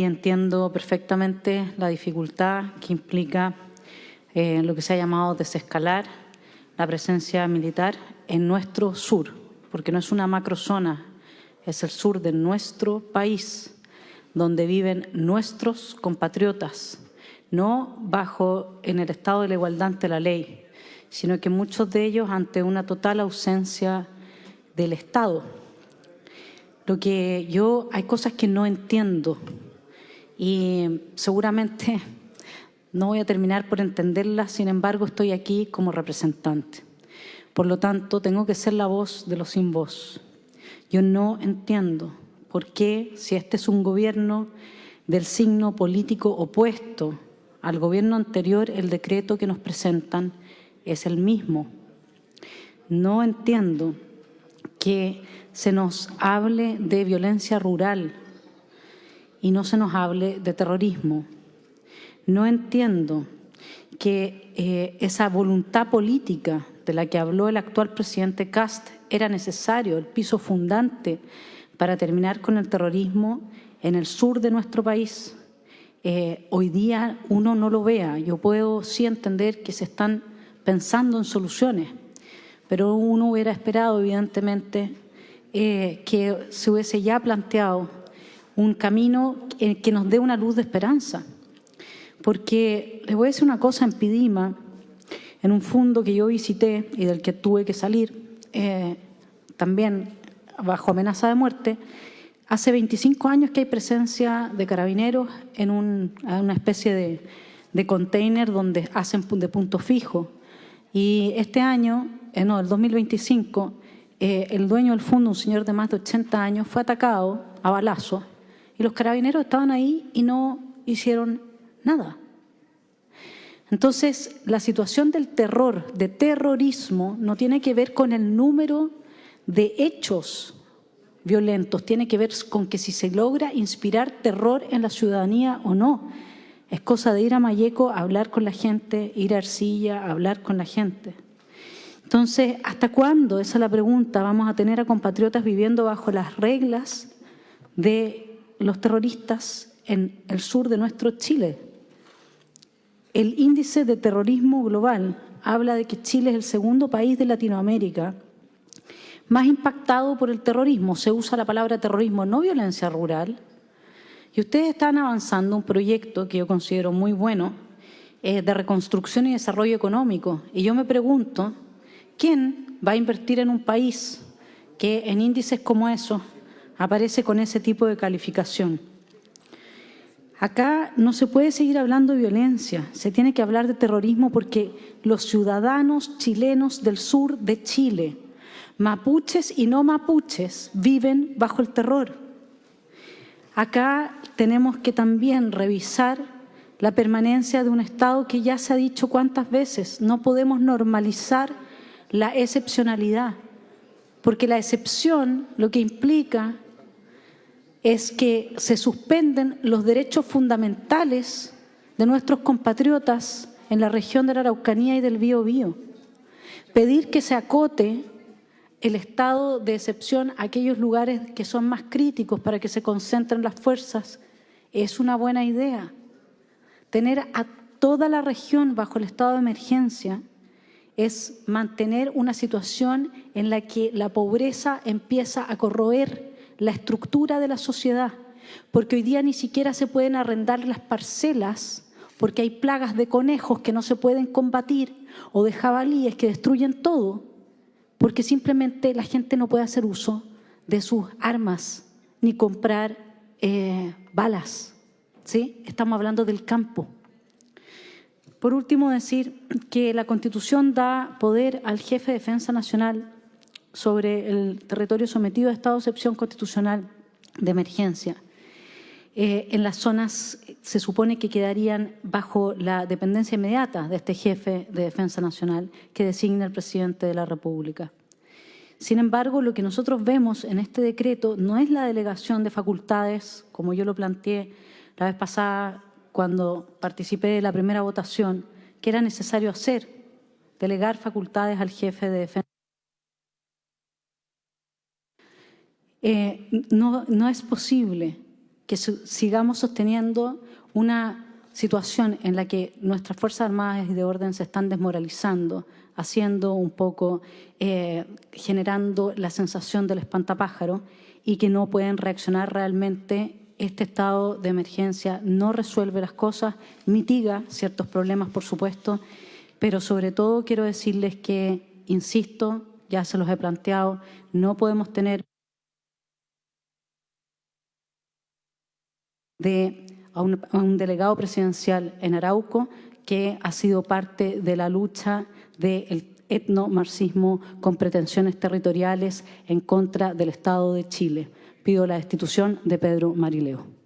Y entiendo perfectamente la dificultad que implica lo que se ha llamado desescalar la presencia militar en nuestro sur, porque no es una macrozona, es el sur de nuestro país, donde viven nuestros compatriotas, no en el estado de la igualdad ante la ley, sino que muchos de ellos ante una total ausencia del Estado. Hay cosas que no entiendo y seguramente no voy a terminar por entenderlas, sin embargo estoy aquí como representante. Por lo tanto, tengo que ser la voz de los sin voz. Yo no entiendo por qué, si este es un gobierno del signo político opuesto al gobierno anterior, el decreto que nos presentan es el mismo. No entiendo que se nos hable de violencia rural y no se nos hable de terrorismo. No entiendo que esa voluntad política de la que habló el actual presidente Kast era necesario, el piso fundante para terminar con el terrorismo en el sur de nuestro país. Hoy día uno no lo vea. Yo puedo sí entender que se están pensando en soluciones, pero uno hubiera esperado, evidentemente, que se hubiese ya planteado un camino que nos dé una luz de esperanza. Porque les voy a decir una cosa, en Pidima, en un fondo que yo visité y del que tuve que salir, también bajo amenaza de muerte, hace 25 años que hay presencia de carabineros en una especie de container donde hacen de punto fijo. Y este año, el 2025, el dueño del fondo, un señor de más de 80 años, fue atacado a balazos y los carabineros estaban ahí y no hicieron nada. Entonces, la situación del terror, de terrorismo, no tiene que ver con el número de hechos violentos, tiene que ver con que si se logra inspirar terror en la ciudadanía o no. Es cosa de ir a Malleco a hablar con la gente, ir a Ercilla a hablar con la gente. Entonces, ¿hasta cuándo? Esa es la pregunta. ¿Vamos a tener a compatriotas viviendo bajo las reglas de los terroristas en el sur de nuestro Chile? El índice de terrorismo global habla de que Chile es el segundo país de Latinoamérica más impactado por el terrorismo. Se usa la palabra terrorismo, no violencia rural. Y ustedes están avanzando un proyecto que yo considero muy bueno de reconstrucción y desarrollo económico. Y yo me pregunto, ¿quién va a invertir en un país que en índices como esos aparece con ese tipo de calificación? Acá no se puede seguir hablando de violencia, se tiene que hablar de terrorismo porque los ciudadanos chilenos del sur de Chile, mapuches y no mapuches, viven bajo el terror. Acá tenemos que también revisar la permanencia de un Estado que ya se ha dicho cuántas veces, no podemos normalizar la excepcionalidad, porque la excepción lo que implica es que se suspenden los derechos fundamentales de nuestros compatriotas en la región de la Araucanía y del Biobío. Pedir que se acote el estado de excepción a aquellos lugares que son más críticos para que se concentren las fuerzas es una buena idea. Tener a toda la región bajo el estado de emergencia es mantener una situación en la que la pobreza empieza a corroer la estructura de la sociedad, porque hoy día ni siquiera se pueden arrendar las parcelas porque hay plagas de conejos que no se pueden combatir o de jabalíes que destruyen todo, porque simplemente la gente no puede hacer uso de sus armas ni comprar balas, ¿sí? Estamos hablando del campo. Por último, decir que la Constitución da poder al jefe de Defensa Nacional sobre el territorio sometido a estado de excepción constitucional de emergencia. En las zonas se supone que quedarían bajo la dependencia inmediata de este jefe de Defensa Nacional que designa el presidente de la República. Sin embargo, lo que nosotros vemos en este decreto no es la delegación de facultades, como yo lo planteé la vez pasada cuando participé de la primera votación, que era necesario hacer, delegar facultades al jefe de Defensa. No es posible que sigamos sosteniendo una situación en la que nuestras Fuerzas Armadas y de orden se están desmoralizando, haciendo un poco, generando la sensación del espantapájaro y que no pueden reaccionar realmente. Este estado de emergencia no resuelve las cosas, mitiga ciertos problemas, por supuesto, pero sobre todo quiero decirles que, insisto, ya se los he planteado, no podemos tener a un delegado presidencial en Arauco que ha sido parte de la lucha del etnomarxismo con pretensiones territoriales en contra del Estado de Chile. Pido la destitución de Pedro Marileo.